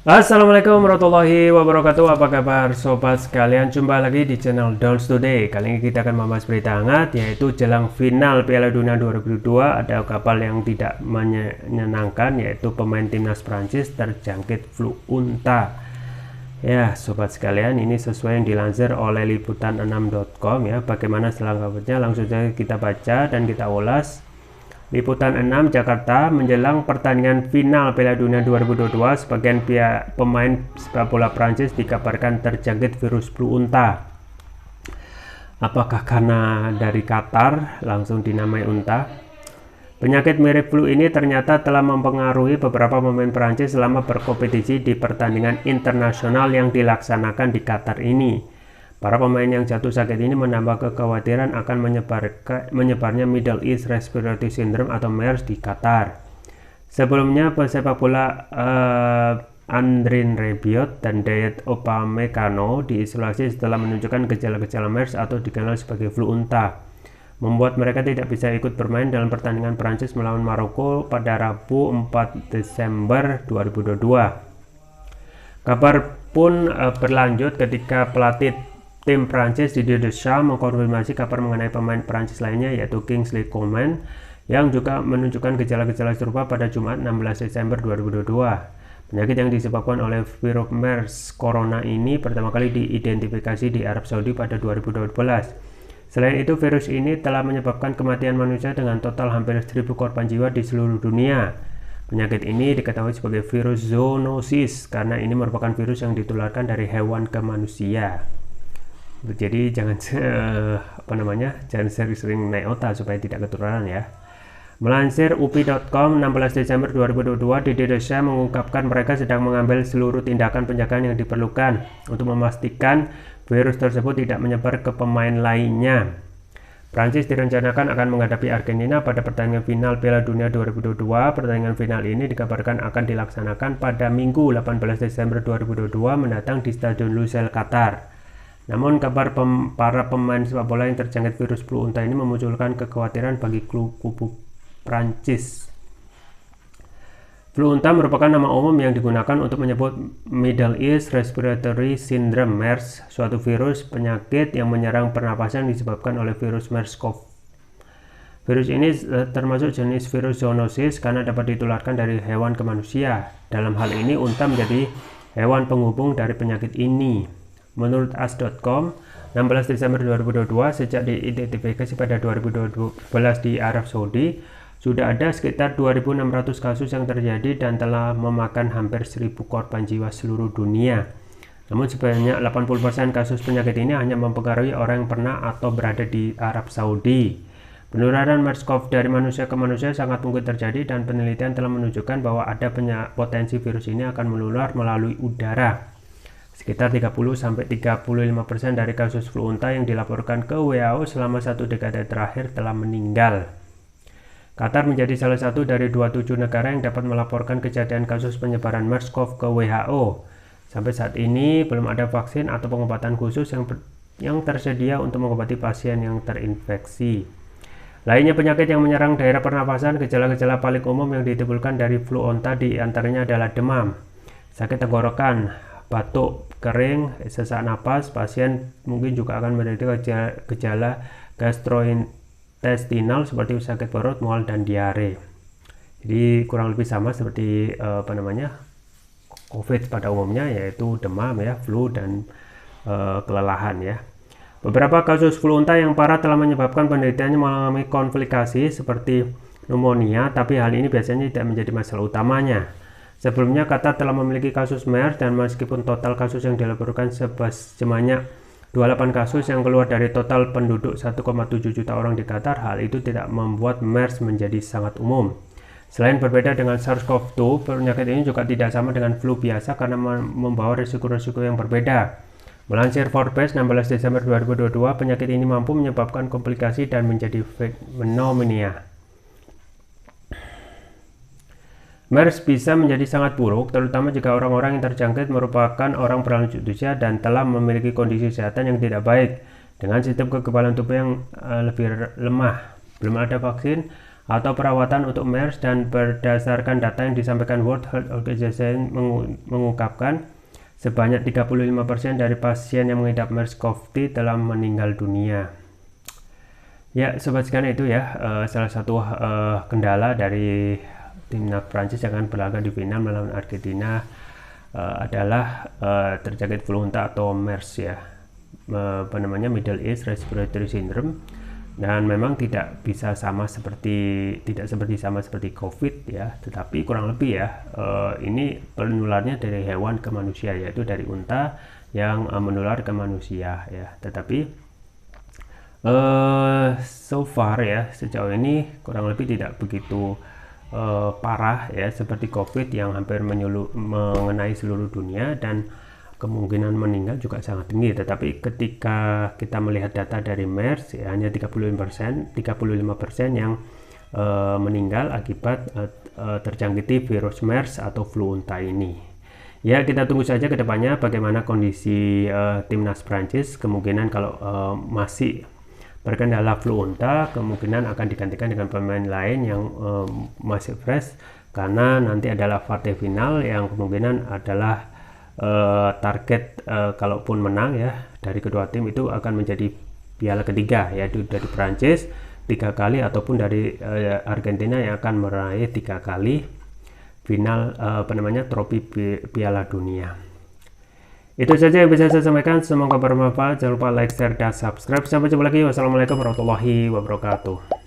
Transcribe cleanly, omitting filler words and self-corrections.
Assalamualaikum warahmatullahi wabarakatuh. Apa kabar sobat sekalian? Jumpa lagi di channel Dons Today. Kali ini kita akan membahas berita hangat, yaitu jelang final Piala Dunia 2022 ada kabar yang tidak menyenangkan, yaitu pemain timnas Prancis terjangkit flu unta. Ya sobat sekalian, ini sesuai yang dilansir oleh liputan6.com ya. Bagaimana selengkapnya langsung saja kita baca dan kita ulas. Liputan 6 Jakarta, menjelang pertandingan final Piala Dunia 2022, sebagian pemain sepak bola Prancis dikabarkan terjangkit virus flu unta. Apakah karena dari Qatar langsung dinamai unta? Penyakit mirip flu ini ternyata telah mempengaruhi beberapa pemain Prancis selama berkompetisi di pertandingan internasional yang dilaksanakan di Qatar ini. Para pemain yang jatuh sakit ini menambah kekhawatiran akan menyebarnya Middle East Respiratory Syndrome atau MERS di Qatar. Sebelumnya, pesepak bola Adrien Rabiot dan Dayot Upamecano diisolasi setelah menunjukkan gejala-gejala MERS atau dikenal sebagai flu unta, membuat mereka tidak bisa ikut bermain dalam pertandingan Prancis melawan Maroko pada Rabu 4 Desember 2022. Kabar pun berlanjut ketika pelatih tim Prancis Didier Deschamps mengkonfirmasi kabar mengenai pemain Prancis lainnya, yaitu Kingsley Coman, yang juga menunjukkan gejala-gejala serupa pada Jumat 16 Desember 2022. Penyakit yang disebabkan oleh virus MERS corona ini pertama kali diidentifikasi di Arab Saudi pada 2012. Selain itu, virus ini telah menyebabkan kematian manusia dengan total hampir 1000 korban jiwa di seluruh dunia. Penyakit ini diketahui sebagai virus zoonosis karena ini merupakan virus yang ditularkan dari hewan ke manusia. Jadi jangan jangan sering-sering naik otak supaya tidak ketularan ya. Melansir upi.com 16 Desember 2022, Didier Deschamps mengungkapkan mereka sedang mengambil seluruh tindakan penjagaan yang diperlukan untuk memastikan virus tersebut tidak menyebar ke pemain lainnya. Prancis direncanakan akan menghadapi Argentina pada pertandingan final Piala Dunia 2022. Pertandingan final ini dikabarkan akan dilaksanakan pada Minggu 18 Desember 2022 mendatang di Stadion Lusail, Qatar. Namun kabar para pemain sepak bola yang terjangkit virus flu unta ini memunculkan kekhawatiran bagi kubu Prancis. Flu unta merupakan nama umum yang digunakan untuk menyebut Middle East Respiratory Syndrome (MERS), suatu virus penyakit yang menyerang pernapasan disebabkan oleh virus MERS-CoV. Virus ini termasuk jenis virus zoonosis karena dapat ditularkan dari hewan ke manusia. Dalam hal ini, unta menjadi hewan penghubung dari penyakit ini. Menurut as.com, 16 Desember 2022, sejak diidentifikasi pada 2012 di Arab Saudi, sudah ada sekitar 2.600 kasus yang terjadi dan telah memakan hampir 1.000 korban jiwa seluruh dunia. Namun sebanyak 80% kasus penyakit ini hanya mempengaruhi orang yang pernah atau berada di Arab Saudi. Penularan MERS-CoV dari manusia ke manusia sangat mungkin terjadi dan penelitian telah menunjukkan bahwa ada potensi virus ini akan menular melalui udara. Sekitar 30-35% dari kasus flu unta yang dilaporkan ke WHO selama satu dekade terakhir telah meninggal. Qatar menjadi salah satu dari 27 negara yang dapat melaporkan kejadian kasus penyebaran MERS-CoV ke WHO. Sampai saat ini belum ada vaksin atau pengobatan khusus yang tersedia untuk mengobati pasien yang terinfeksi. Lainnya penyakit yang menyerang daerah pernapasan, gejala-gejala paling umum yang ditimbulkan dari flu unta diantaranya adalah demam, sakit tenggorokan, batuk, kering, sesak napas. Pasien mungkin juga akan menderita gejala gastrointestinal seperti sakit perut, mual, dan diare. Jadi kurang lebih sama seperti COVID pada umumnya, yaitu demam ya, flu, dan kelelahan ya. Beberapa kasus flu unta yang parah telah menyebabkan penderitaannya mengalami komplikasi seperti pneumonia, tapi hal ini biasanya tidak menjadi masalah utamanya. Sebelumnya, Qatar telah memiliki kasus MERS dan meskipun total kasus yang dilaporkan sebanyak 28 kasus yang keluar dari total penduduk 1,7 juta orang di Qatar, hal itu tidak membuat MERS menjadi sangat umum. Selain berbeda dengan SARS-CoV-2, penyakit ini juga tidak sama dengan flu biasa karena membawa risiko-risiko yang berbeda. Melansir Forbes 16 Desember 2022, penyakit ini mampu menyebabkan komplikasi dan menjadi pneumonia. MERS bisa menjadi sangat buruk, terutama jika orang-orang yang terjangkit merupakan orang berlanjut usia dan telah memiliki kondisi kesehatan yang tidak baik, dengan sistem kekebalan tubuh yang lebih lemah. Belum ada vaksin atau perawatan untuk MERS, dan berdasarkan data yang disampaikan World Health Organization mengungkapkan sebanyak 35% dari pasien yang mengidap MERS-CoV telah meninggal dunia. Ya, sobat sekalian, itu ya salah satu kendala dari timnas Prancis yang akan berlaga di final melawan Argentina adalah terjangkit flu unta atau MERS ya, Middle East Respiratory Syndrome, dan memang tidak seperti COVID ya, tetapi kurang lebih ya ini penularnya dari hewan ke manusia, yaitu dari unta yang menular ke manusia ya. Tetapi so far ya, sejauh ini kurang lebih tidak begitu parah ya seperti COVID yang hampir mengenai seluruh dunia, dan kemungkinan meninggal juga sangat tinggi. Tetapi ketika kita melihat data dari MERS ya, hanya 35% yang meninggal akibat terjangkiti virus MERS atau flu unta ini. Ya, kita tunggu saja ke depannya bagaimana kondisi timnas Prancis. Kemungkinan kalau masih berkendala flu unta, kemungkinan akan digantikan dengan pemain lain yang masih fresh, karena nanti adalah fase final yang kemungkinan adalah target kalaupun menang ya dari kedua tim itu akan menjadi piala ketiga, yaitu dari Prancis 3 kali ataupun dari Argentina yang akan meraih 3 kali final trofi Piala Dunia. Itu saja yang bisa saya sampaikan, semoga bermanfaat. Jangan lupa like, share, dan subscribe. Sampai jumpa lagi. Wassalamualaikum warahmatullahi wabarakatuh.